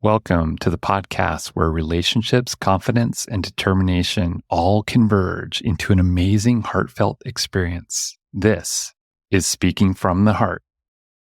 Welcome to the podcast where relationships, confidence, and determination all converge into an amazing, heartfelt experience. This is Speaking from the Heart.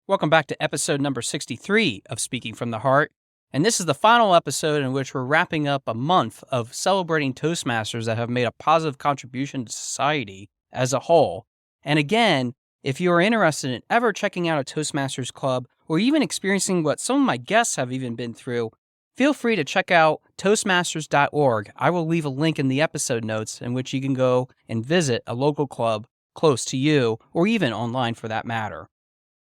Welcome back to episode number 63 of Speaking from the Heart. And this is the final episode in which we're wrapping up a month of celebrating Toastmasters that have made a positive contribution to society as a whole. And again, if you are interested in ever checking out a Toastmasters club or even experiencing what some of my guests have even been through, feel free to check out Toastmasters.org. I will leave a link in the episode notes in which you can go and visit a local club close to you or even online for that matter.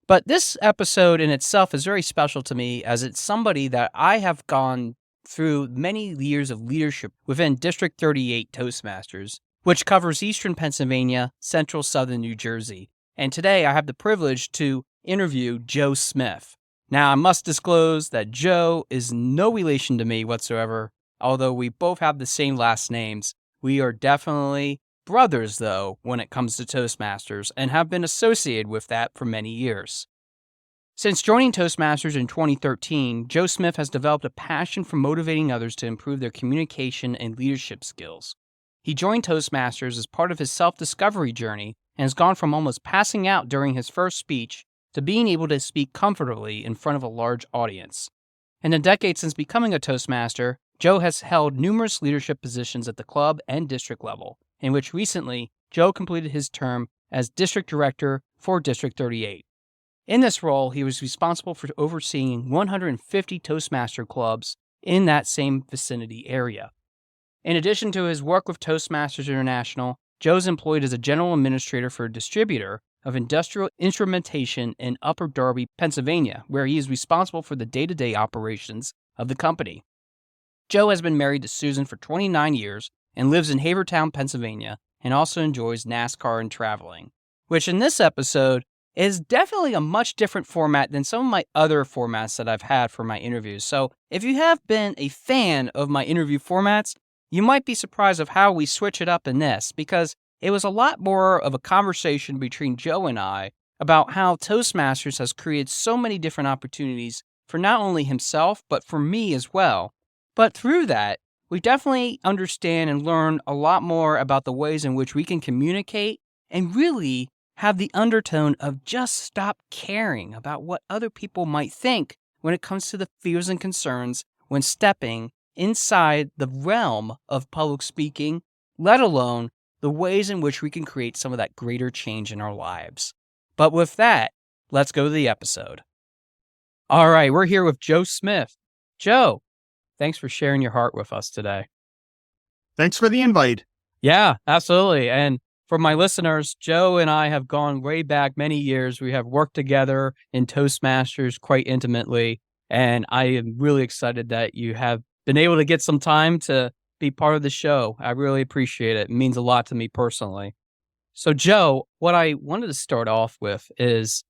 But this episode in itself is very special to me as it's somebody that I have gone through many years of leadership within District 38 Toastmasters, which covers Eastern Pennsylvania, Central Southern New Jersey. And today I have the privilege to interview Joe Smith. Now, I must disclose that Joe is no relation to me whatsoever, although we both have the same last names. We are definitely brothers, though, when it comes to Toastmasters, and have been associated with that for many years. Since joining Toastmasters in 2013, Joe Smith has developed a passion for motivating others to improve their communication and leadership skills. He joined Toastmasters as part of his self-discovery journey and has gone from almost passing out during his first speech to being able to speak comfortably in front of a large audience. In the decade since becoming a Toastmaster, Joe has held numerous leadership positions at the club and district level, in which recently Joe completed his term as District Director for District 38. In this role, he was responsible for overseeing 150 Toastmaster clubs in that same vicinity area. In addition to his work with Toastmasters International, Joe's employed as a general administrator for a distributor of industrial instrumentation in Upper Darby, Pennsylvania, where he is responsible for the day-to-day operations of the company. Joe has been married to Susan for 29 years and lives in Havertown, Pennsylvania, and also enjoys NASCAR and traveling, which in this episode is definitely a much different format than some of my other formats that I've had for my interviews. So if you have been a fan of my interview formats, you might be surprised of how we switch it up in this, because it was a lot more of a conversation between Joe and I about how Toastmasters has created so many different opportunities for not only himself, but for me as well. But through that, we definitely understand and learn a lot more about the ways in which we can communicate and really have the undertone of just stop caring about what other people might think when it comes to the fears and concerns when stepping inside the realm of public speaking, let alone the ways in which we can create some of that greater change in our lives. But with that, let's go to the episode. All right, we're here with Joe Smith. Joe, thanks for sharing your heart with us today. Thanks for the invite. Yeah, absolutely. And for my listeners, Joe and I have gone way back many years. We have worked together in Toastmasters quite intimately, and I am really excited that you have been able to get some time to be part of the show. I really appreciate it. It means a lot to me personally. So, Joe, what I wanted to start off with is,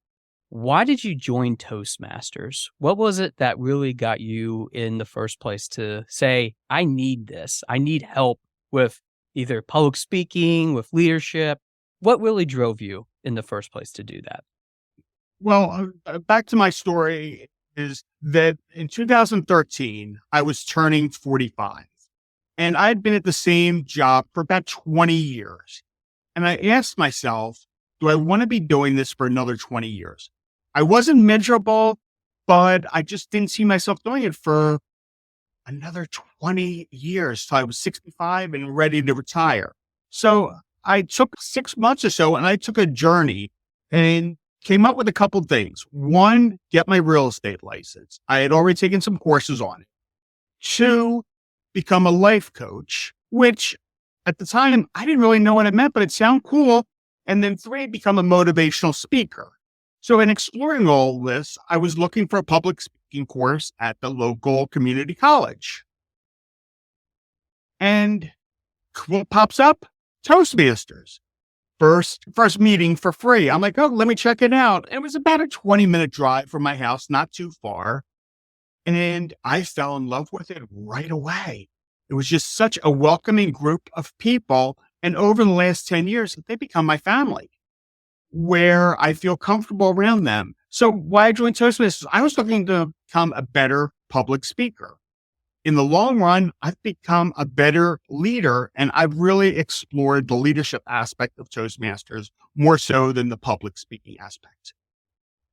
why did you join Toastmasters? What was it that really got you in the first place to say, I need this. I need help with either public speaking, with leadership? What really drove you in the first place to do that? Well, back to my story is that in 2013, I was turning 45 and I had been at the same job for about 20 years. And I asked myself, do I want to be doing this for another 20 years? I wasn't miserable, but I just didn't see myself doing it for another 20 years till I was 65 and ready to retire. So I took 6 months or so and I took a journey and came up with a couple things. One, get my real estate license. I had already taken some courses on it. 2, become a life coach, which at the time I didn't really know what it meant, but it sounded cool. And then 3, become a motivational speaker. So in exploring all this, I was looking for a public speaking course at the local community college. And what pops up? Toastmasters. First meeting for free. I'm like, oh, let me check it out. It was about a 20-minute drive from my house, not too far. And I fell in love with it right away. It was just such a welcoming group of people. And over the last 10 years, they become my family, where I feel comfortable around them. So why I joined Toastmasters? I was looking to become a better public speaker. In the long run, I've become a better leader, and I've really explored the leadership aspect of Toastmasters more so than the public speaking aspect.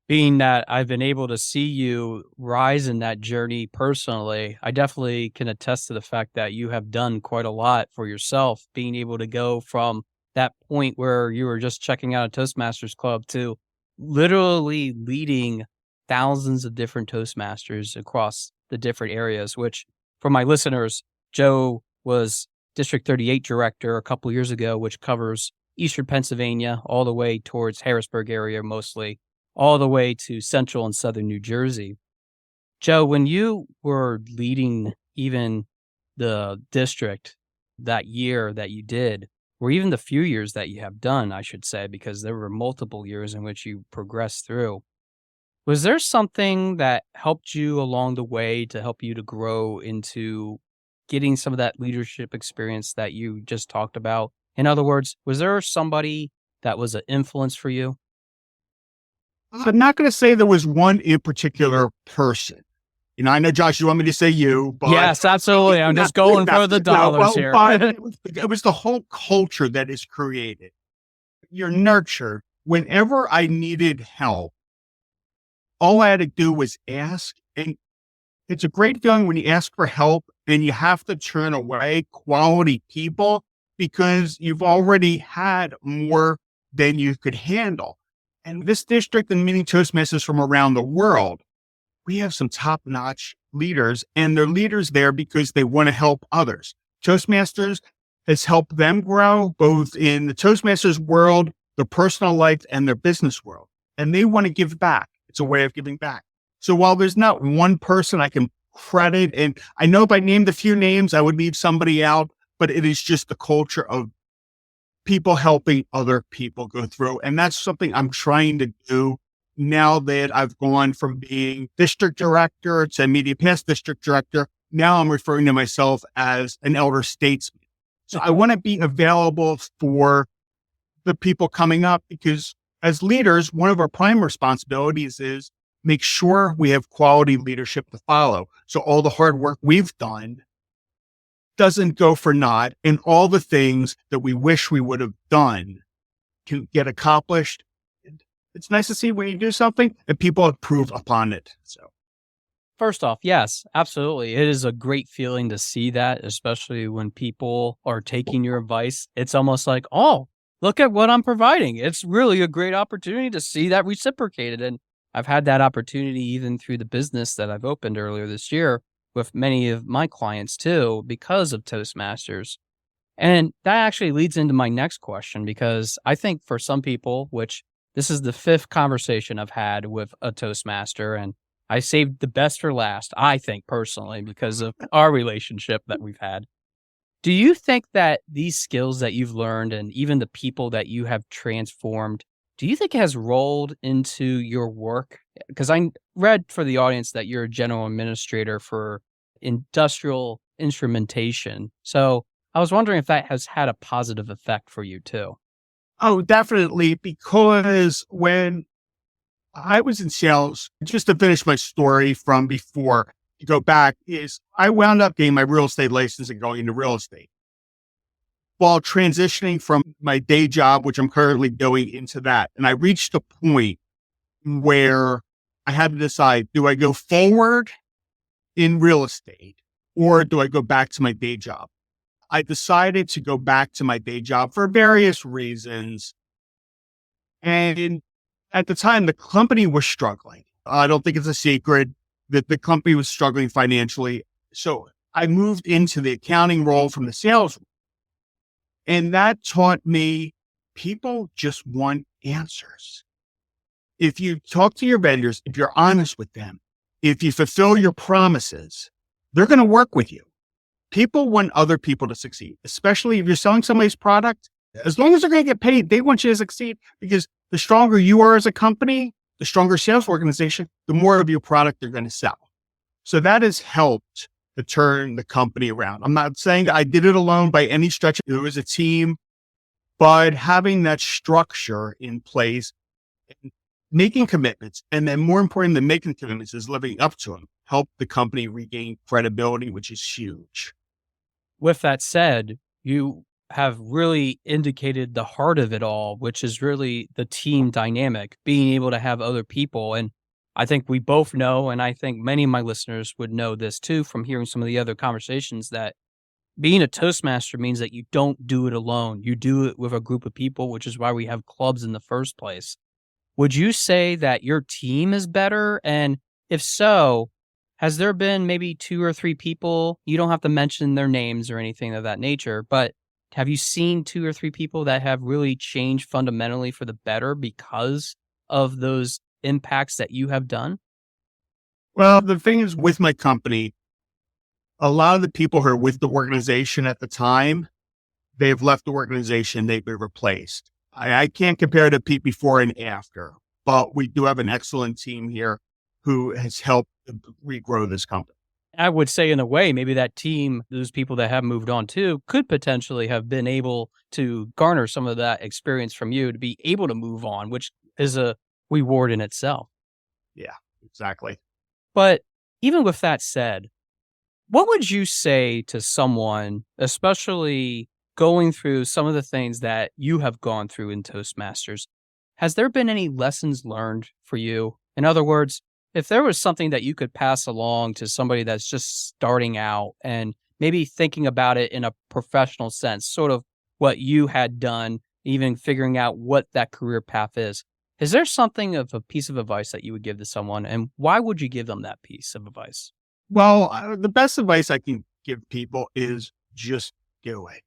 Being that I've been able to see you rise in that journey personally, I definitely can attest to the fact that you have done quite a lot for yourself, being able to go from that point where you were just checking out a Toastmasters club to literally leading thousands of different Toastmasters across the different areas, which for my listeners, Joe was District 38 director a couple years ago, which covers Eastern Pennsylvania all the way towards Harrisburg area mostly, all the way to central and southern New Jersey. Joe, when you were leading even the district that year that you did, or even the few years that you have done, I should say, because there were multiple years in which you progressed through, was there something that helped you along the way to help you to grow into getting some of that leadership experience that you just talked about? In other words, was there somebody that was an influence for you? I'm not going to say there was one in particular person. I know, Josh, you want me to say you, but Yes, absolutely. I'm just going for the dollars here. But it was the whole culture that is created. You're nurtured. Whenever I needed help, all I had to do was ask. And it's a great feeling when you ask for help and you have to turn away quality people because you've already had more than you could handle. And this district and many Toastmasters from around the world, we have some top-notch leaders, and they're leaders there because they want to help others. Toastmasters has helped them grow both in the Toastmasters world, their personal life, and their business world. And they want to give back. It's a way of giving back. So while there's not one person I can credit, and I know if I named a few names, I would leave somebody out, but it is just the culture of people helping other people go through. And that's something I'm trying to do now that I've gone from being district director to immediate past district director. Now I'm referring to myself as an elder statesman. So I want to be available for the people coming up because as leaders, one of our prime responsibilities is make sure we have quality leadership to follow. So all the hard work we've done doesn't go for naught, and all the things that we wish we would have done can get accomplished. It's nice to see when you do something and people improve upon it. So, first off, yes, absolutely. It is a great feeling to see that, especially when people are taking your advice. It's almost like, oh, look at what I'm providing. It's really a great opportunity to see that reciprocated. And I've had that opportunity even through the business that I've opened earlier this year with many of my clients too, because of Toastmasters. And that actually leads into my next question, because I think for some people, which this is the 5th conversation I've had with a Toastmaster, and I saved the best for last, I think personally, because of our relationship that we've had. Do you think that these skills that you've learned and even the people that you have transformed, do you think it has rolled into your work? Because I read for the audience that you're a general administrator for industrial instrumentation. So I was wondering if that has had a positive effect for you too. oh, definitely, because when I was in sales, just to finish my story from before, to go back, is I wound up getting my real estate license and going into real estate. While transitioning from my day job, which I'm currently doing, into that. And I reached a point where I had to decide, do I go forward in real estate or do I go back to my day job? I decided to go back to my day job for various reasons. And at the time, the company was struggling. I don't think it's a secret that the company was struggling financially. So I moved into the accounting role from the sales role. And that taught me people just want answers. If you talk to your vendors, if you're honest with them, if you fulfill your promises, they're going to work with you. People want other people to succeed, especially if you're selling somebody's product. As long as they're going to get paid, they want you to succeed, because the stronger you are as a company, the stronger sales organization, the more of your product they're going to sell. So that has helped to turn the company around. I'm not saying I did it alone by any stretch. It was a team, but having that structure in place, making commitments, and then more important than making commitments is living up to them. helped the company regain credibility, which is huge. With that said, you have really indicated the heart of it all, which is really the team dynamic, being able to have other people. And I think we both know, and I think many of my listeners would know this too from hearing some of the other conversations, that being a Toastmaster means that you don't do it alone. You do it with a group of people, which is why we have clubs in the first place. Would you say that your team is better? And if so, has there been maybe 2 or 3 people, you don't have to mention their names or anything of that nature, but have you seen 2 or 3 people that have really changed fundamentally for the better because of those impacts that you have done? Well, the thing is with my company, a lot of the people who are with the organization at the time, they've left the organization, they've been replaced. I can't compare to before and after, but we do have an excellent team here who has helped regrow this company. I would say in a way, maybe that team, those people that have moved on too, could potentially have been able to garner some of that experience from you to be able to move on, which is a reward in itself. Yeah, exactly. But even with that said, what would you say to someone, especially going through some of the things that you have gone through in Toastmasters? Has there been any lessons learned for you? In other words, if there was something that you could pass along to somebody that's just starting out and maybe thinking about it in a professional sense, sort of what you had done, even figuring out what that career path is there something of a piece of advice that you would give to someone? And why would you give them that piece of advice? Well, the best advice I can give people is just do it.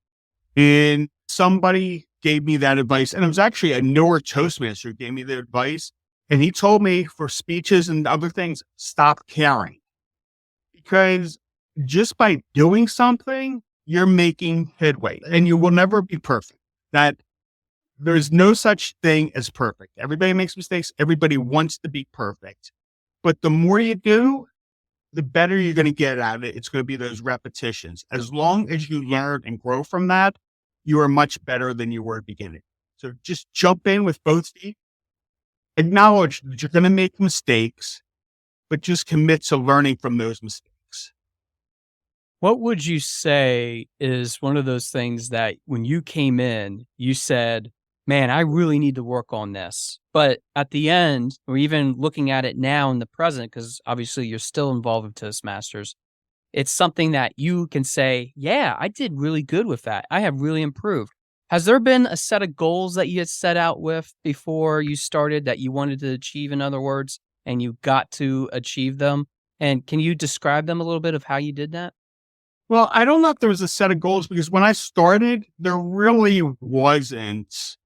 And somebody gave me that advice, and it was actually a newer Toastmaster who gave me the advice. And he told me for speeches and other things, stop caring. Because just by doing something, you're making headway, and you will never be perfect. That there's no such thing as perfect. Everybody makes mistakes. Everybody wants to be perfect. But the more you do, the better you're going to get at it. It's going to be those repetitions. As long as you learn and grow from that, you are much better than you were at the beginning. So just jump in with both feet. Acknowledge that you're going to make mistakes, but just commit to learning from those mistakes. What would you say is one of those things that when you came in, you said, man, I really need to work on this. But at the end, or even looking at it now in the present, because obviously you're still involved with Toastmasters, it's something that you can say, yeah, I did really good with that. I have really improved. Has there been a set of goals that you had set out with before you started that you wanted to achieve, in other words, and you got to achieve them? And can you describe them a little bit of how you did that? Well, I don't know if there was a set of goals because when I started, there really wasn't.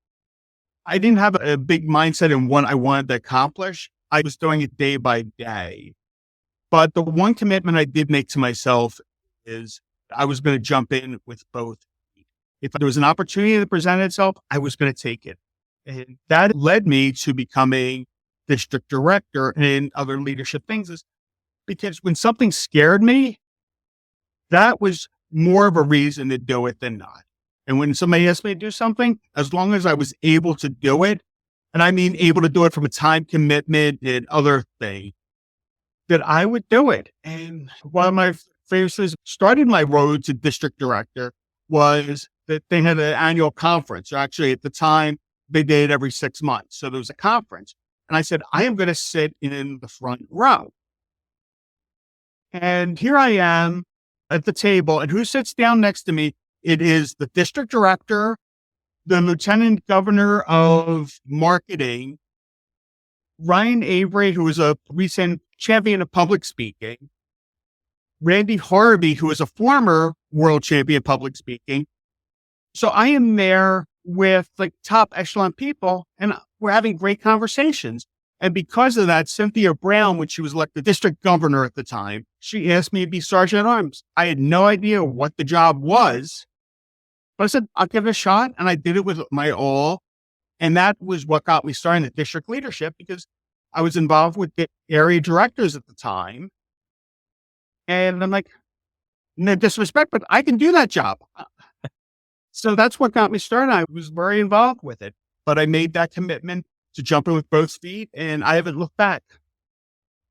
I didn't have a big mindset in what I wanted to accomplish. I was doing it day by day. But the one commitment I did make to myself is I was going to jump in with both. If there was an opportunity that presented itself, I was going to take it. And that led me to becoming district director and other leadership things. Is because when something scared me, that was more of a reason to do it than not. And when somebody asked me to do something, as long as I was able to do it, and I mean able to do it from a time commitment and other thing, that I would do it. And one of my favorites started my road to district director was that they had an annual conference. Actually, at the time, they did it every 6 months. So there was a conference. And I said, I am going to sit in the front row. And here I am at the table. And who sits down next to me? It is the district director, the lieutenant governor of marketing, Ryan Avery, who is a recent champion of public speaking, Randy Harvey, who is a former world champion of public speaking. So I am there with like top echelon people, and we're having great conversations. And because of that, Cynthia Brown, when she was elected district governor at the time, she asked me to be sergeant at arms. I had no idea what the job was, but I said, I'll give it a shot. And I did it with my all. And that was what got me started in the district leadership, because I was involved with the area directors at the time. And I'm like, no disrespect, but I can do that job. So that's what got me started. I was very involved with it, but I made that commitment to jump in with both feet, and I haven't looked back.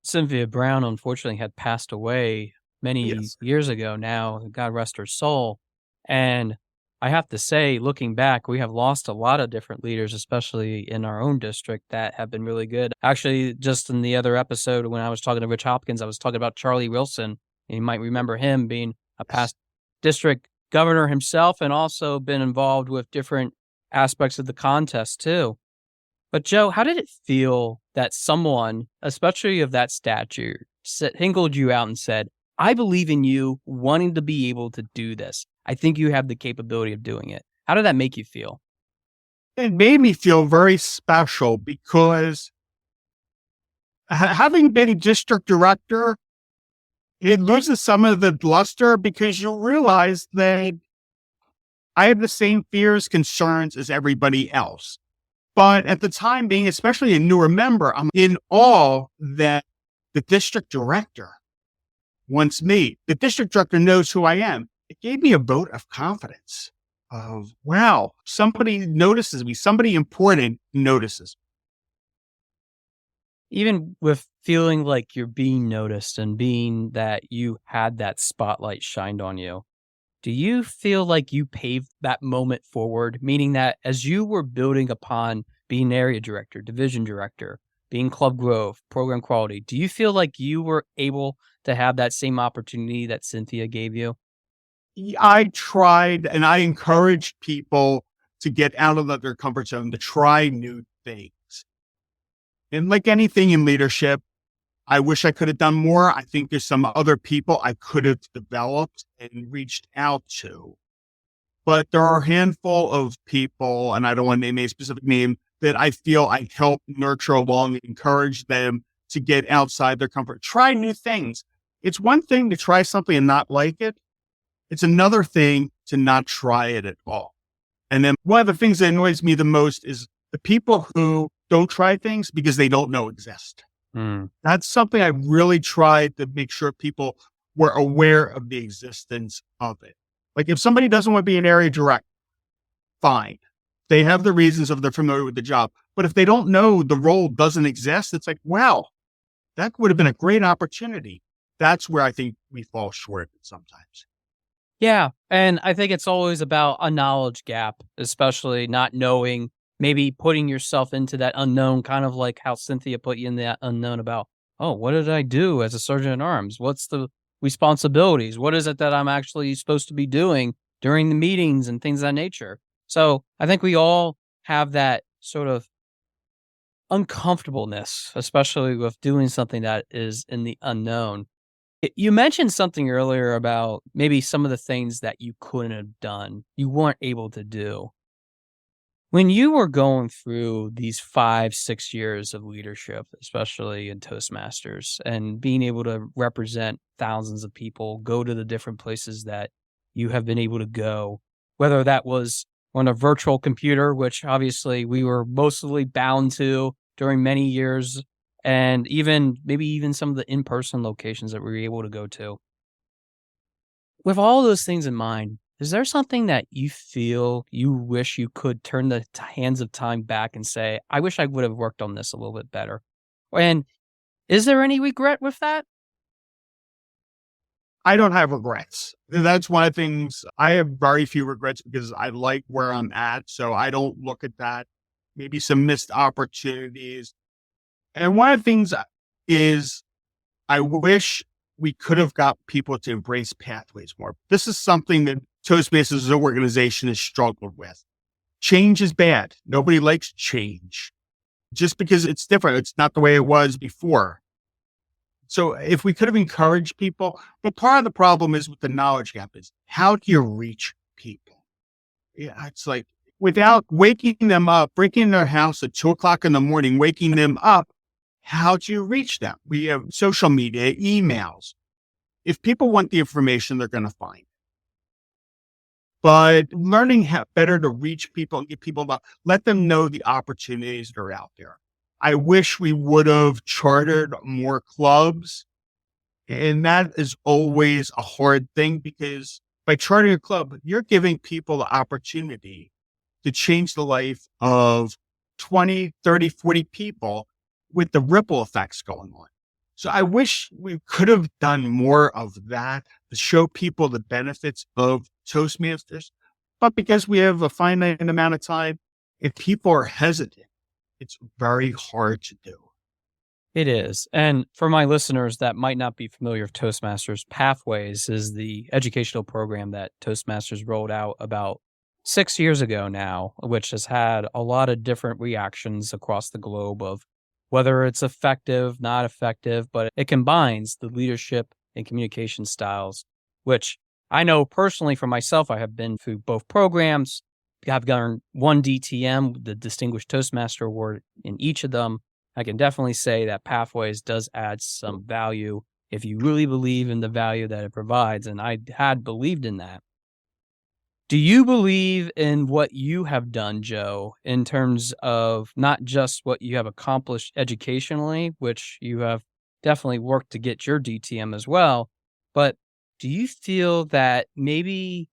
Cynthia Brown, unfortunately, had passed away many Yes. years ago now. God rest her soul. And I have to say, looking back, we have lost a lot of different leaders, especially in our own district, that have been really good. Actually, just in the other episode, when I was talking to Rich Hopkins, I was talking about Charlie Wilson. And you might remember him being a past district governor himself and also been involved with different aspects of the contest, too. But Joe, how did it feel that someone, especially of that stature, singled you out and said, I believe in you wanting to be able to do this. I think you have the capability of doing it. How did that make you feel? It made me feel very special because having been district director, it loses some of the luster because you realize that I have the same fears, concerns as everybody else. But at the time being, especially a newer member, I'm in awe that the district director wants me. The district director knows who I am. It gave me a vote of confidence of, wow, somebody notices me. Somebody important notices. Even with feeling like you're being noticed and being that you had that spotlight shined on you, do you feel like you paved that moment forward? Meaning that as you were building upon being area director, division director, being club growth, program quality, do you feel like you were able to have that same opportunity that Cynthia gave you? I tried and I encouraged people to get out of their comfort zone, to try new things. And like anything in leadership, I wish I could have done more. I think there's some other people I could have developed and reached out to. But there are a handful of people, and I don't want to name a specific name, that I feel I help nurture along and encourage them to get outside their comfort. Try new things. It's one thing to try something and not like it. It's another thing to not try it at all. And then one of the things that annoys me the most is the people who don't try things because they don't know exist. Mm. That's something I really tried to make sure people were aware of the existence of it. Like if somebody doesn't want to be an area director, fine. They have the reasons of they're familiar with the job. But if they don't know the role doesn't exist, it's like, wow, that would have been a great opportunity. That's where I think we fall short sometimes. Yeah. And I think it's always about a knowledge gap, especially not knowing, maybe putting yourself into that unknown, kind of like how Cynthia put you in that unknown about, oh, what did I do as a sergeant at arms? What's the responsibilities? What is it that I'm actually supposed to be doing during the meetings and things of that nature? So I think we all have that sort of uncomfortableness, especially with doing something that is in the unknown. You mentioned something earlier about maybe some of the things that you couldn't have done, you weren't able to do. When you were going through these 5, 6 years of leadership, especially in Toastmasters, and being able to represent thousands of people, go to the different places that you have been able to go, whether that was on a virtual computer, which obviously we were mostly bound to during many years, and maybe even some of the in-person locations that we were able to go to. With all those things in mind, is there something that you feel you wish you could turn the hands of time back and say, I wish I would have worked on this a little bit better? And is there any regret with that? I don't have regrets. That's one of the things. I have very few regrets because I like where I'm at. So I don't look at that. Maybe some missed opportunities. And one of the things is I wish we could have got people to embrace pathways more. This is something that Toastmasters as an organization has struggled with. Change is bad. Nobody likes change. Just because it's different, it's not the way it was before. So if we could have encouraged people, but part of the problem is with the knowledge gap is how do you reach people? Yeah, it's like without waking them up, breaking in their house at 2:00 in the morning, waking them up, how do you reach them? We have social media, emails. If people want the information, they're going to find it. But learning how better to reach people and get people about, let them know the opportunities that are out there. I wish we would have chartered more clubs. And that is always a hard thing because by chartering a club, you're giving people the opportunity to change the life of 20, 30, 40 people with the ripple effects going on. So I wish we could have done more of that to show people the benefits of Toastmasters. But because we have a finite amount of time, if people are hesitant, it's very hard to do. It is. And for my listeners that might not be familiar with Toastmasters, Pathways is the educational program that Toastmasters rolled out about 6 years ago now, which has had a lot of different reactions across the globe of whether it's effective, not effective, but it combines the leadership and communication styles, which I know personally for myself, I have been through both programs. I've gotten one DTM, the Distinguished Toastmaster Award in each of them. I can definitely say that Pathways does add some value if you really believe in the value that it provides. And I had believed in that. Do you believe in what you have done, Joe, in terms of not just what you have accomplished educationally, which you have definitely worked to get your DTM as well, but do you feel that maybe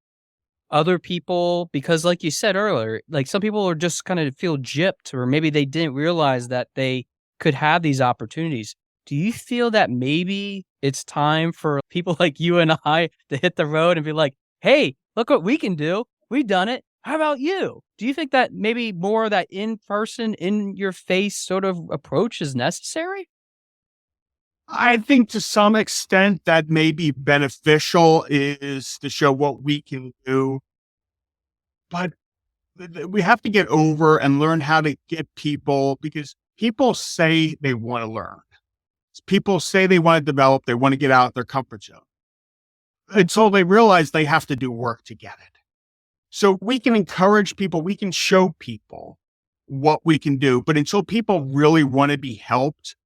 other people, because like you said earlier, like some people are just kind of feel gypped, or maybe they didn't realize that they could have these opportunities. Do you feel that maybe it's time for people like you and I to hit the road and be like, hey, look what we can do. We've done it. How about you? Do you think that maybe more of that in-person, in-your-face sort of approach is necessary? I think to some extent that may be beneficial is to show what we can do. But we have to get over and learn how to get people, because people say they want to learn. People say they want to develop, they want to get out of their comfort zone until they realize they have to do work to get it. So we can encourage people, we can show people what we can do, but until people really want to be helped,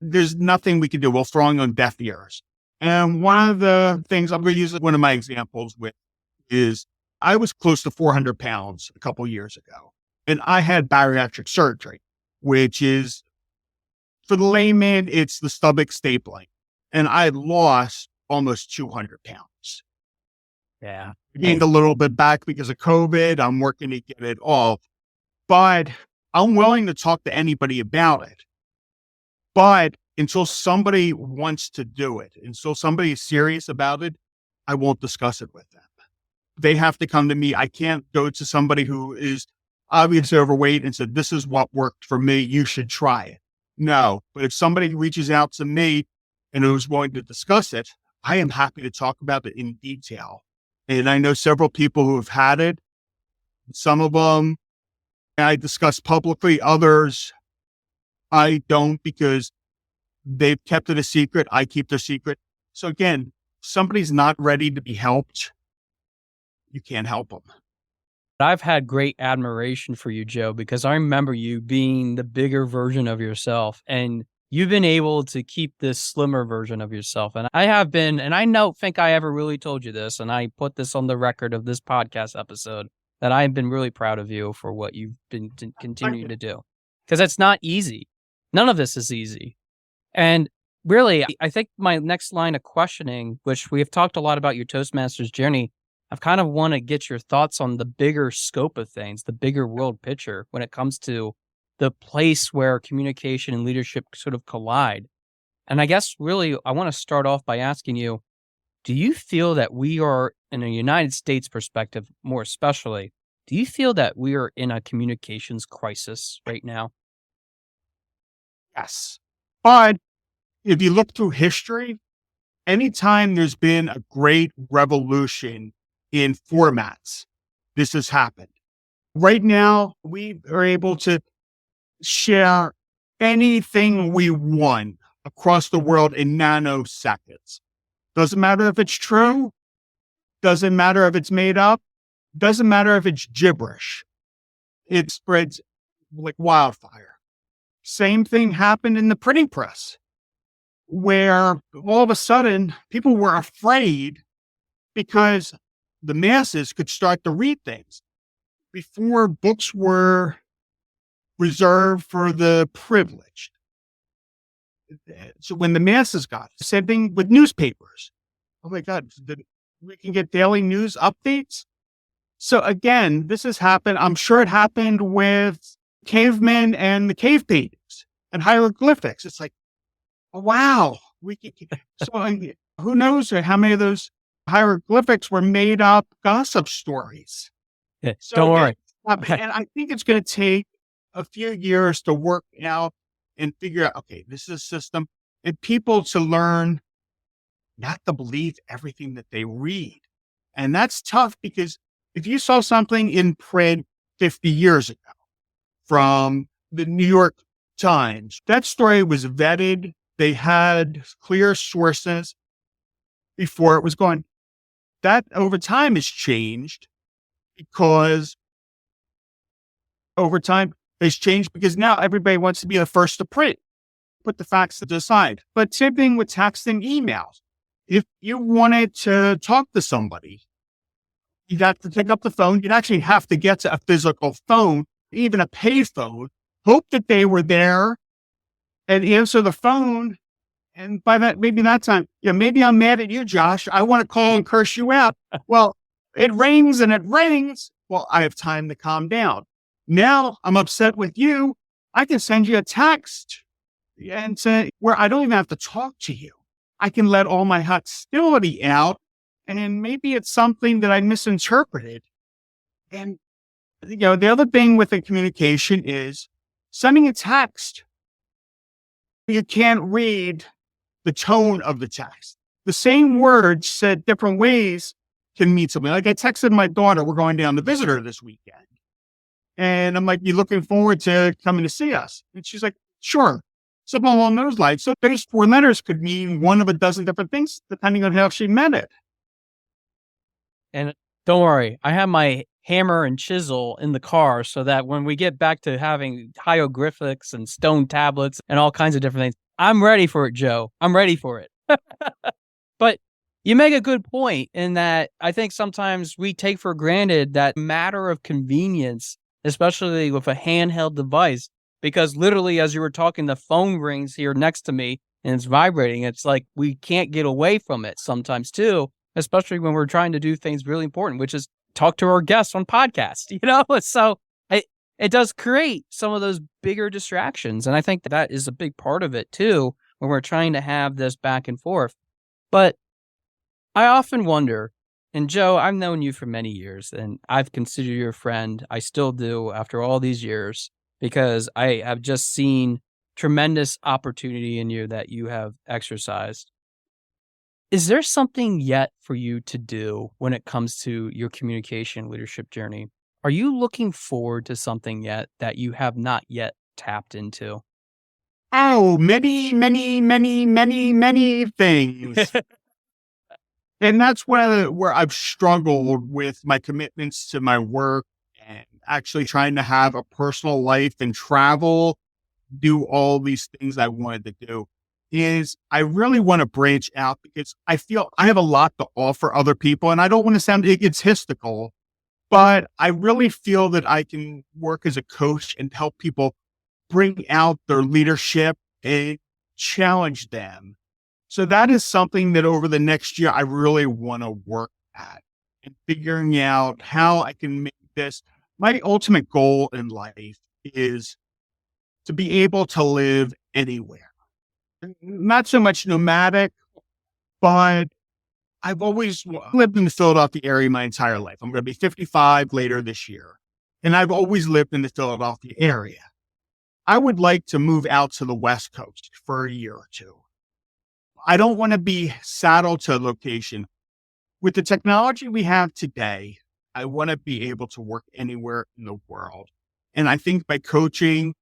there's nothing we can do. We're throwing on deaf ears. And one of the things I'm going to use one of my examples with is I was close to 400 pounds a couple years ago, and I had bariatric surgery, which is, for the layman, it's the stomach stapling. And I had lost almost 200 pounds. Yeah. I gained a little bit back because of COVID. I'm working to get it off, but I'm willing to talk to anybody about it. But until somebody wants to do it, until somebody is serious about it, I won't discuss it with them. They have to come to me. I can't go to somebody who is obviously overweight and said, this is what worked for me. You should try it. No, but if somebody reaches out to me and who's willing to discuss it, I am happy to talk about it in detail. And I know several people who have had it. Some of them I discuss publicly. Others I don't, because they've kept it a secret. I keep their secret. So again, somebody's not ready to be helped, you can't help them. I've had great admiration for you, Joe, because I remember you being the bigger version of yourself, and you've been able to keep this slimmer version of yourself. And I have been, and I don't think I ever really told you this, and I put this on the record of this podcast episode, that I've been really proud of you for what you've been continuing to do. Because it's not easy. None of this is easy. And really, I think my next line of questioning, which we have talked a lot about your Toastmasters journey, I've kind of want to get your thoughts on the bigger scope of things, the bigger world picture when it comes to the place where communication and leadership sort of collide. And I guess really, I want to start off by asking you, do you feel that we are, in a United States perspective, more especially, do you feel that we are in a communications crisis right now? Yes. But if you look through history, anytime there's been a great revolution in formats, this has happened. Right now, we are able to share anything we want across the world in nanoseconds. Doesn't matter if it's true. Doesn't matter if it's made up. Doesn't matter if it's gibberish. It spreads like wildfire. Same thing happened in the printing press, where all of a sudden people were afraid because the masses could start to read things. Before, books were reserved for the privileged. So when the masses got it, same thing with newspapers. Oh my God, we can get daily news updates. So again, this has happened. I'm sure it happened with cavemen and the cave paintings and hieroglyphics. It's like, wow. So who knows how many of those hieroglyphics were made up gossip stories. Yeah, So, don't worry. and I think it's going to take a few years to work out and figure out, okay, this is a system, and people to learn not to believe everything that they read. And that's tough because if you saw something in print 50 years ago from the New York Times, that story was vetted. They had clear sources before it was going. That over time has changed because over time has changed because now everybody wants to be the first to print, put the facts to the side. But same thing with text and emails. If you wanted to talk to somebody, you'd have to pick up the phone. You'd actually have to get to a physical phone, even a pay phone, hope that they were there and answer the phone. And by that, maybe that time, maybe I'm mad at you, Josh. I want to call and curse you out. Well, it rings and it rings. Well, I have time to calm down. Now I'm upset with you. I can send you a text and say where I don't even have to talk to you. I can let all my hostility out. And maybe it's something that I misinterpreted. And, the other thing with the communication is sending a text. You can't read the tone of the text. The same words said different ways can mean something. Like I texted my daughter, we're going down to visit her this weekend. And I'm like, you looking forward to coming to see us? And she's like, sure. Something along those lines. So those 4 letters could mean one of a dozen different things, depending on how she meant it. And don't worry, I have my hammer and chisel in the car so that when we get back to having hieroglyphics and stone tablets and all kinds of different things, I'm ready for it, Joe. I'm ready for it. But you make a good point in that I think sometimes we take for granted that matter of convenience, especially with a handheld device, because literally as you were talking, the phone rings here next to me and it's vibrating. It's like we can't get away from it sometimes too, especially when we're trying to do things really important, which is talk to our guests on podcasts, So it does create some of those bigger distractions. And I think that is a big part of it too, when we're trying to have this back and forth. But I often wonder, and Joe, I've known you for many years and I've considered you a friend. I still do after all these years, because I have just seen tremendous opportunity in you that you have exercised. Is there something yet for you to do when it comes to your communication leadership journey? Are you looking forward to something yet that you have not yet tapped into? Oh, many, many, many, many, many things. And that's where I've struggled with my commitments to my work and actually trying to have a personal life and travel, do all these things I wanted to do. Is I really want to branch out because I feel I have a lot to offer other people. And I don't want to sound egotistical, but I really feel that I can work as a coach and help people bring out their leadership and challenge them. So that is something that over the next year, I really want to work at and figuring out how I can make this. My ultimate goal in life is to be able to live anywhere. Not so much nomadic, but I've always lived in the Philadelphia area my entire life. I'm going to be 55 later this year. And I've always lived in the Philadelphia area. I would like to move out to the West Coast for a year or two. I don't want to be saddled to a location. With the technology we have today, I want to be able to work anywhere in the world. And I think by coaching,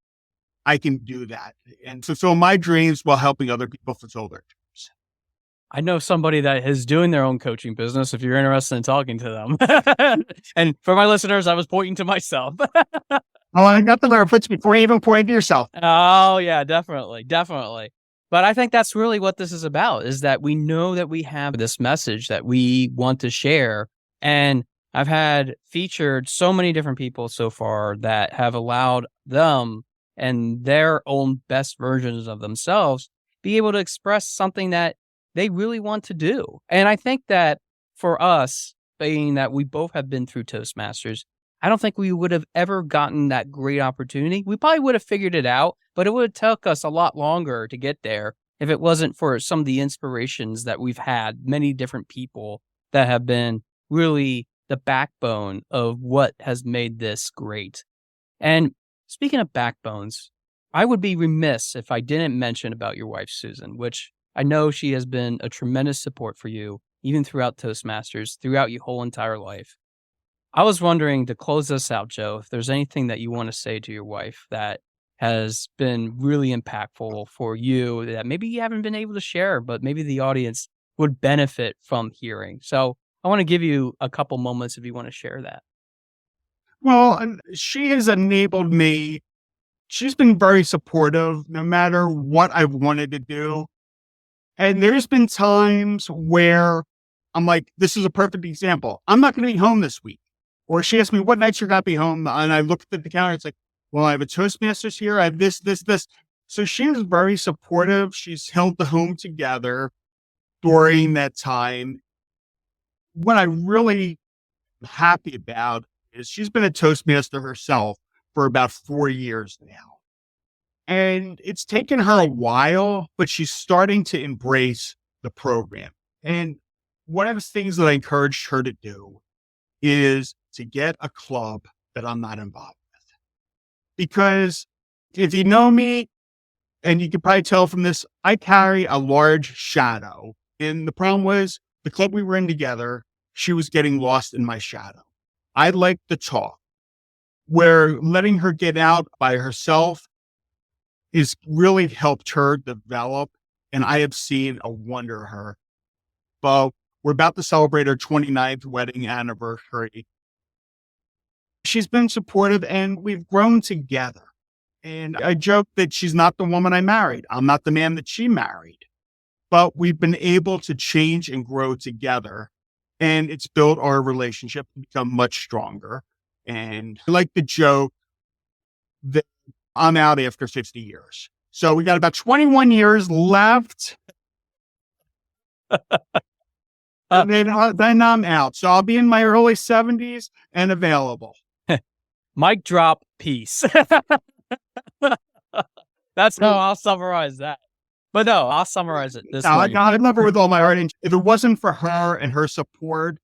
I can do that and fulfill my dreams while helping other people fulfill their dreams. I know somebody that is doing their own coaching business if you're interested in talking to them. And for my listeners, I was pointing to myself. Oh, I got the reference before you even pointed to yourself. Oh, yeah, definitely. Definitely. But I think that's really what this is about, is that we know that we have this message that we want to share. And I've had featured so many different people so far that have allowed them and their own best versions of themselves be able to express something that they really want to do. And I think that for us, being that we both have been through Toastmasters, I don't think we would have ever gotten that great opportunity. We probably would have figured it out, but it would have took us a lot longer to get there if it wasn't for some of the inspirations that we've had, many different people that have been really the backbone of what has made this great. And speaking of backbones, I would be remiss if I didn't mention about your wife, Susan, which I know she has been a tremendous support for you, even throughout Toastmasters, throughout your whole entire life. I was wondering, to close us out, Joe, if there's anything that you want to say to your wife that has been really impactful for you that maybe you haven't been able to share, but maybe the audience would benefit from hearing. So I want to give you a couple moments if you want to share that. Well, she has enabled me. She's been very supportive no matter what I've wanted to do. And there's been times where I'm like, this is a perfect example. I'm not going to be home this week. Or she asked me, what nights you're going to be home? And I looked at the calendar. It's like, well, I have a Toastmasters here. I have this. So she is very supportive. She's held the home together during that time. What I really am happy about is she's been a Toastmaster herself for about 4 years now. And it's taken her a while, but she's starting to embrace the program. And one of the things that I encouraged her to do is to get a club that I'm not involved with. Because if you know me, and you can probably tell from this, I carry a large shadow. And the problem was the club we were in together, she was getting lost in my shadow. I like to talk, where letting her get out by herself has really helped her develop. And I have seen a wonder her. But we're about to celebrate her 29th wedding anniversary. She's been supportive and we've grown together. And I joke that she's not the woman I married. I'm not the man that she married. But we've been able to change and grow together. And it's built our relationship to become much stronger. And I like the joke that I'm out after 50 years. So we got about 21 years left. And then I'm out. So I'll be in my early 70s and available. Mic drop, peace. That's how I'll summarize that. But no, I'll summarize it this way. I love her with all my heart. And if it wasn't for her and her support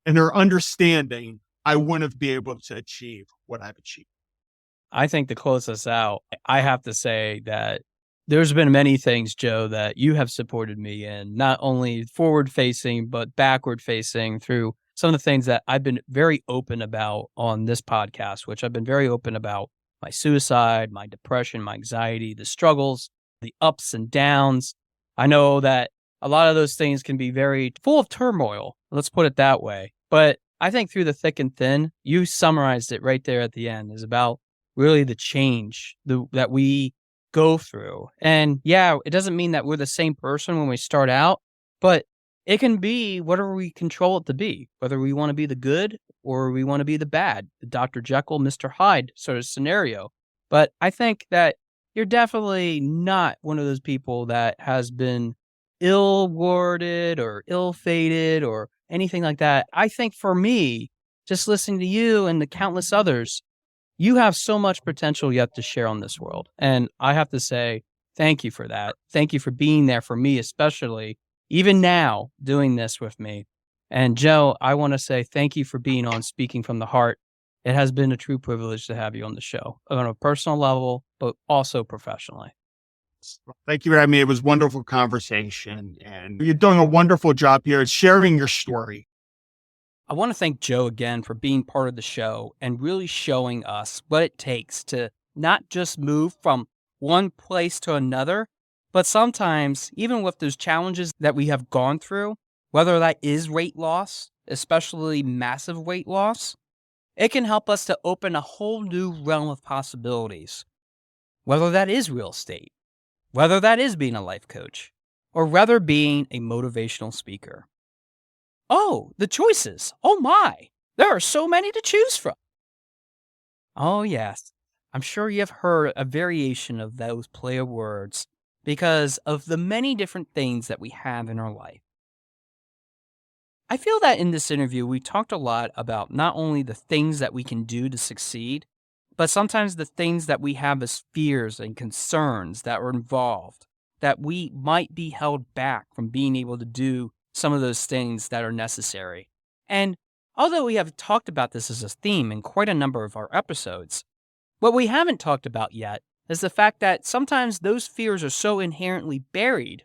and her understanding, I wouldn't be able to achieve what I've achieved. I think to close us out, I have to say that there's been many things, Joe, that you have supported me in, not only forward facing, but backward facing through some of the things that I've been very open about on this podcast, which I've been very open about my suicide, my depression, my anxiety, the struggles, the ups and downs. I know that a lot of those things can be very full of turmoil. Let's put it that way. But I think through the thick and thin, you summarized it right there at the end, is about really the change that we go through. And yeah, it doesn't mean that we're the same person when we start out, but it can be whatever we control it to be, whether we want to be the good or we want to be the bad, the Dr. Jekyll, Mr. Hyde sort of scenario. But I think that you're definitely not one of those people that has been ill-worded or ill-fated or anything like that. I think for me, just listening to you and the countless others, you have so much potential yet to share on this world. And I have to say, thank you for that. Thank you for being there for me, especially even now doing this with me. And Joe, I want to say thank you for being on Speaking from the Heart. It has been a true privilege to have you on the show on a personal level, but also professionally. Thank you for having me. It was a wonderful conversation and you're doing a wonderful job here at sharing your story. I want to thank Joe again for being part of the show and really showing us what it takes to not just move from one place to another, but sometimes even with those challenges that we have gone through, whether that is weight loss, especially massive weight loss, it can help us to open a whole new realm of possibilities. Whether that is real estate, whether that is being a life coach, or whether being a motivational speaker. Oh, the choices. Oh my, there are so many to choose from. Oh yes, I'm sure you have heard a variation of those play of words because of the many different things that we have in our life. I feel that in this interview, we talked a lot about not only the things that we can do to succeed, but sometimes the things that we have as fears and concerns that are involved. that we might be held back from being able to do some of those things that are necessary. And although we have talked about this as a theme in quite a number of our episodes, what we haven't talked about yet is the fact that sometimes those fears are so inherently buried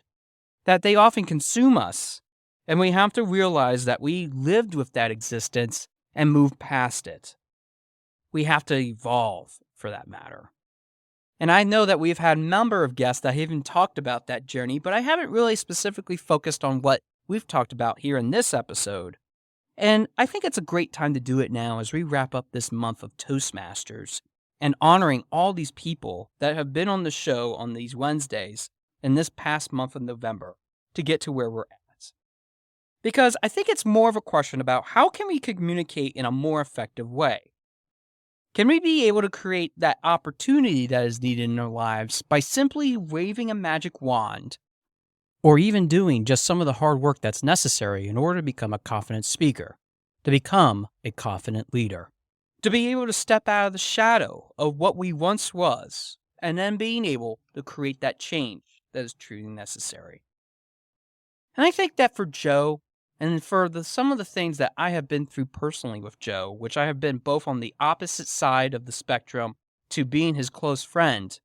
that they often consume us, and we have to realize that we lived with that existence and move past it. We have to evolve, for that matter. And I know that we've had a number of guests that have even talked about that journey, but I haven't really specifically focused on what we've talked about here in this episode. And I think it's a great time to do it now as we wrap up this month of Toastmasters and honoring all these people that have been on the show on these Wednesdays in this past month of November to get to where we're at. Because I think it's more of a question about how can we communicate in a more effective way? Can we be able to create that opportunity that is needed in our lives by simply waving a magic wand, or even doing just some of the hard work that's necessary in order to become a confident speaker, to become a confident leader, to be able to step out of the shadow of what we once was, and then being able to create that change that is truly necessary? And I think that for Joe, and for some of the things that I have been through personally with Joe, which I have been both on the opposite side of the spectrum to being his close friend,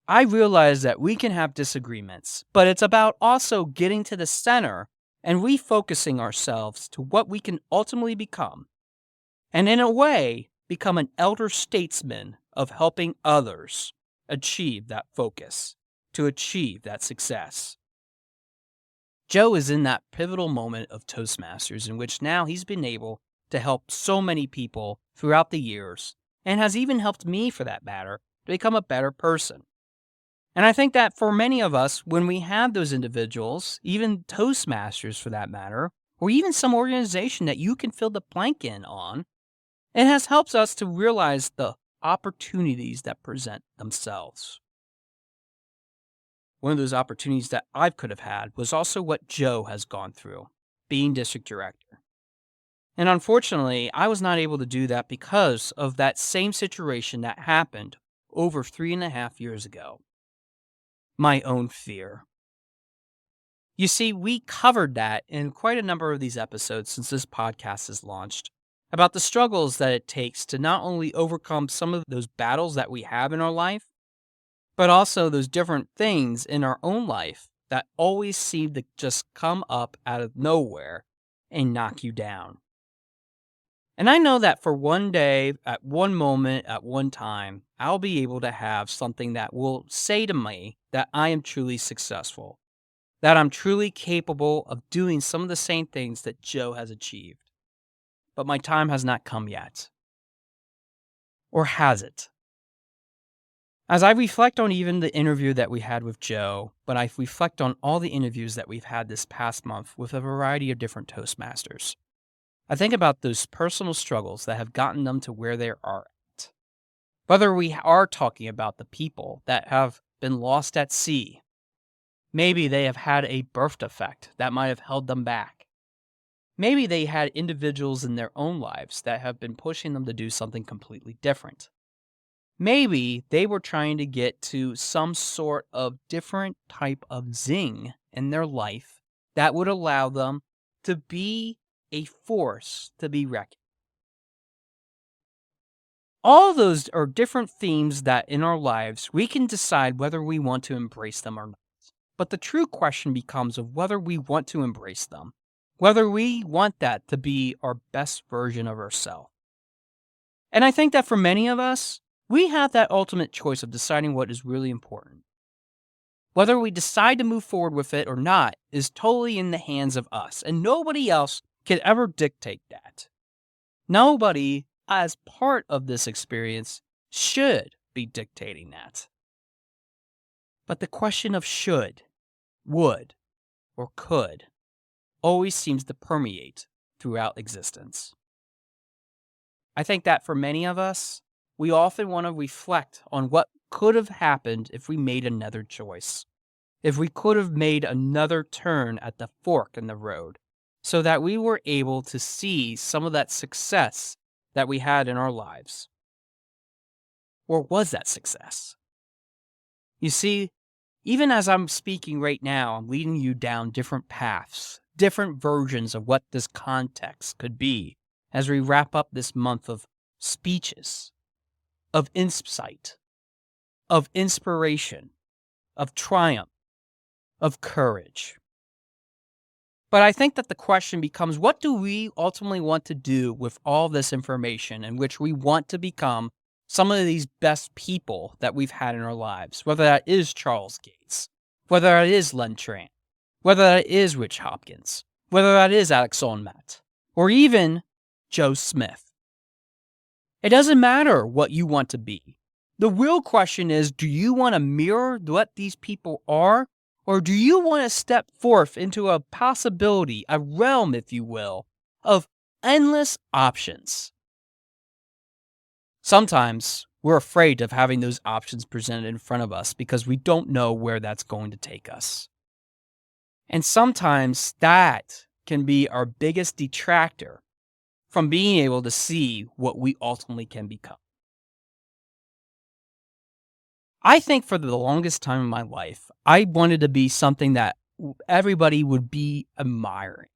I realize that we can have disagreements, but it's about also getting to the center and refocusing ourselves to what we can ultimately become. And in a way, become an elder statesman of helping others achieve that focus, to achieve that success. Joe is in that pivotal moment of Toastmasters in which now he's been able to help so many people throughout the years, and has even helped me, for that matter, to become a better person. And I think that for many of us, when we have those individuals, even Toastmasters for that matter, or even some organization that you can fill the blank in on, it has helped us to realize the opportunities that present themselves. One of those opportunities that I could have had was also what Joe has gone through, being district director. And unfortunately, I was not able to do that because of that same situation that happened over 3.5 years ago. My own fear. You see, we covered that in quite a number of these episodes since this podcast is launched, about the struggles that it takes to not only overcome some of those battles that we have in our life, but also those different things in our own life that always seem to just come up out of nowhere and knock you down. And I know that for one day, at one moment, at one time, I'll be able to have something that will say to me that I am truly successful, that I'm truly capable of doing some of the same things that Joe has achieved. But my time has not come yet. Or has it? As I reflect on even the interview that we had with Joe, but I reflect on all the interviews that we've had this past month with a variety of different Toastmasters, I think about those personal struggles that have gotten them to where they are at. Whether we are talking about the people that have been lost at sea, maybe they have had a birth defect that might have held them back. Maybe they had individuals in their own lives that have been pushing them to do something completely different. Maybe they were trying to get to some sort of different type of zing in their life that would allow them to be a force to be reckoned. All of those are different themes that in our lives we can decide whether we want to embrace them or not. But the true question becomes of whether we want to embrace them, whether we want that to be our best version of ourselves. And I think that for many of us, we have that ultimate choice of deciding what is really important. Whether we decide to move forward with it or not is totally in the hands of us, and nobody else can ever dictate that. Nobody, as part of this experience, should be dictating that. But the question of should, would, or could always seems to permeate throughout existence. I think that for many of us, we often want to reflect on what could have happened if we made another choice, if we could have made another turn at the fork in the road, so that we were able to see some of that success that we had in our lives. Or was that success? You see, Even as I'm speaking right now, I'm leading you down different paths, different versions of what this context could be as we wrap up this month of speeches, of insight, of inspiration, of triumph, of courage. But I think that the question becomes, what do we ultimately want to do with all this information in which we want to become some of these best people that we've had in our lives, whether that is Charles Gates, whether that is Len Tran, whether that is Rich Hopkins, whether that is Alex Onmat, or even Joe Smith. It doesn't matter what you want to be. The real question is, do you want to mirror what these people are? Or do you want to step forth into a possibility, a realm, if you will, of endless options? Sometimes we're afraid of having those options presented in front of us because we don't know where that's going to take us. And sometimes that can be our biggest detractor from being able to see what we ultimately can become. I think for the longest time in my life, I wanted to be something that everybody would be admiring.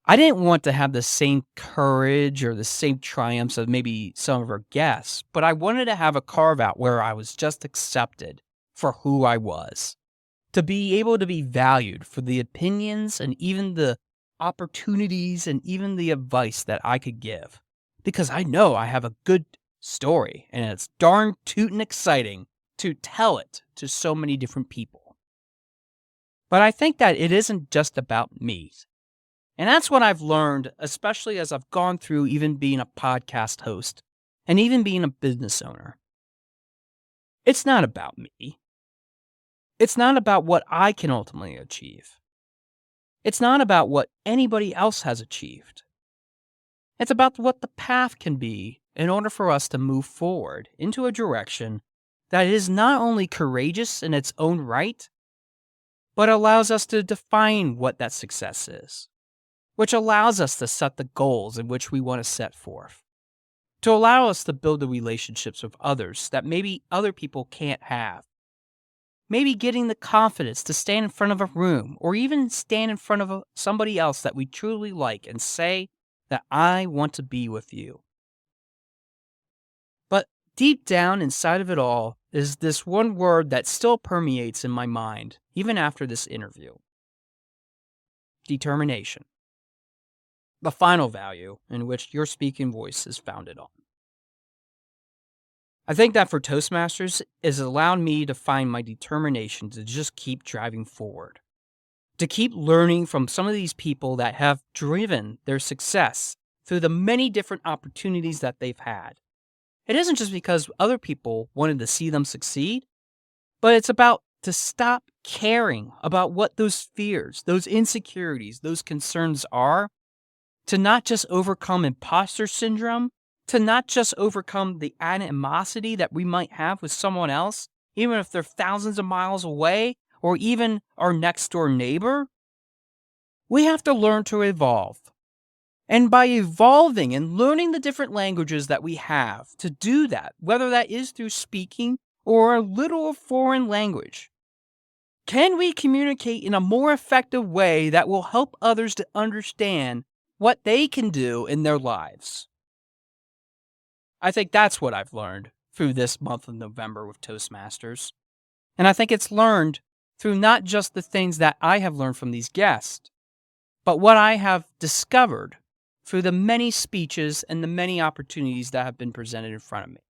I didn't want to have the same courage or the same triumphs of maybe some of our guests, but I wanted to have a carve out where I was just accepted for who I was, to be able to be valued for the opinions and even the opportunities and even the advice that I could give, because I know I have a good story, and it's darn tootin' exciting to tell it to so many different people. But I think that it isn't just about me. And that's what I've learned, especially as I've gone through even being a podcast host and even being a business owner. It's not about me. It's not about what I can ultimately achieve. It's not about what anybody else has achieved. It's about what the path can be in order for us to move forward into a direction that is not only courageous in its own right, but allows us to define what that success is, which allows us to set the goals in which we want to set forth, to allow us to build the relationships with others that maybe other people can't have. Maybe getting the confidence to stand in front of a room or even stand in front of somebody else that we truly like and say that I want to be with you. But deep down inside of it all is this one word that still permeates in my mind, even after this interview. Determination. The final value in which your speaking voice is founded on. I think that for Toastmasters, it has allowed me to find my determination to just keep driving forward, to keep learning from some of these people that have driven their success through the many different opportunities that they've had. It isn't just because other people wanted to see them succeed, but it's about to stop caring about what those fears, those insecurities, those concerns are, to not just overcome imposter syndrome, to not just overcome the animosity that we might have with someone else, even if they're thousands of miles away, or even our next door neighbor. We have to learn to evolve. And by evolving and learning the different languages that we have to do that, whether that is through speaking or a little foreign language, can we communicate in a more effective way that will help others to understand what they can do in their lives? I think that's what I've learned through this month of November with Toastmasters. And I think it's learned through not just the things that I have learned from these guests, but what I have discovered through the many speeches and the many opportunities that have been presented in front of me.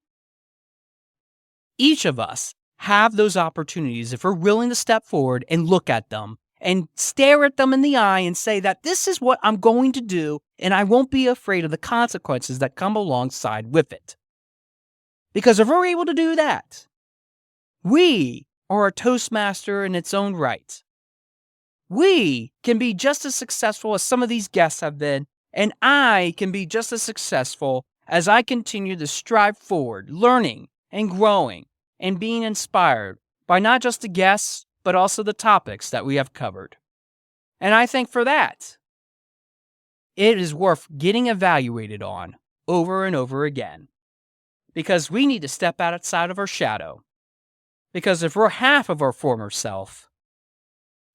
Each of us have those opportunities if we're willing to step forward and look at them and stare at them in the eye and say that this is what I'm going to do, and I won't be afraid of the consequences that come alongside with it. Because if we're able to do that, we are a Toastmaster in its own right. We can be just as successful as some of these guests have been, and I can be just as successful as I continue to strive forward, learning and growing and being inspired by not just the guests, but also the topics that we have covered. And I think for that, it is worth getting evaluated on over and over again. Because we need to step outside of our shadow. Because if we're half of our former self,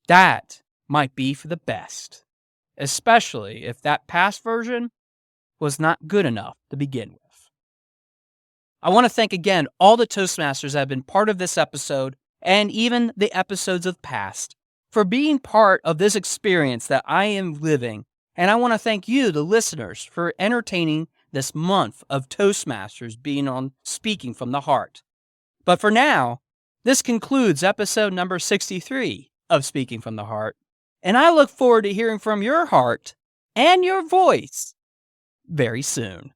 that might be for the best, especially if that past version was not good enough to begin with. I want to thank again all the Toastmasters that have been part of this episode and even the episodes of past for being part of this experience that I am living. And I want to thank you, the listeners, for entertaining this month of Toastmasters being on Speaking from the Heart. But for now, this concludes episode number 63 of Speaking from the Heart. And I look forward to hearing from your heart and your voice very soon.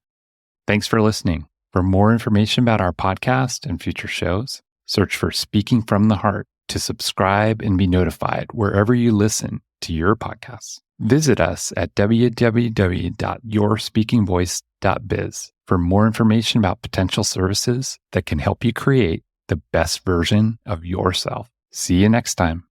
Thanks for listening. For more information about our podcast and future shows, search for Speaking from the Heart to subscribe and be notified wherever you listen to your podcasts. Visit us at www.yourspeakingvoice.biz for more information about potential services that can help you create the best version of yourself. See you next time.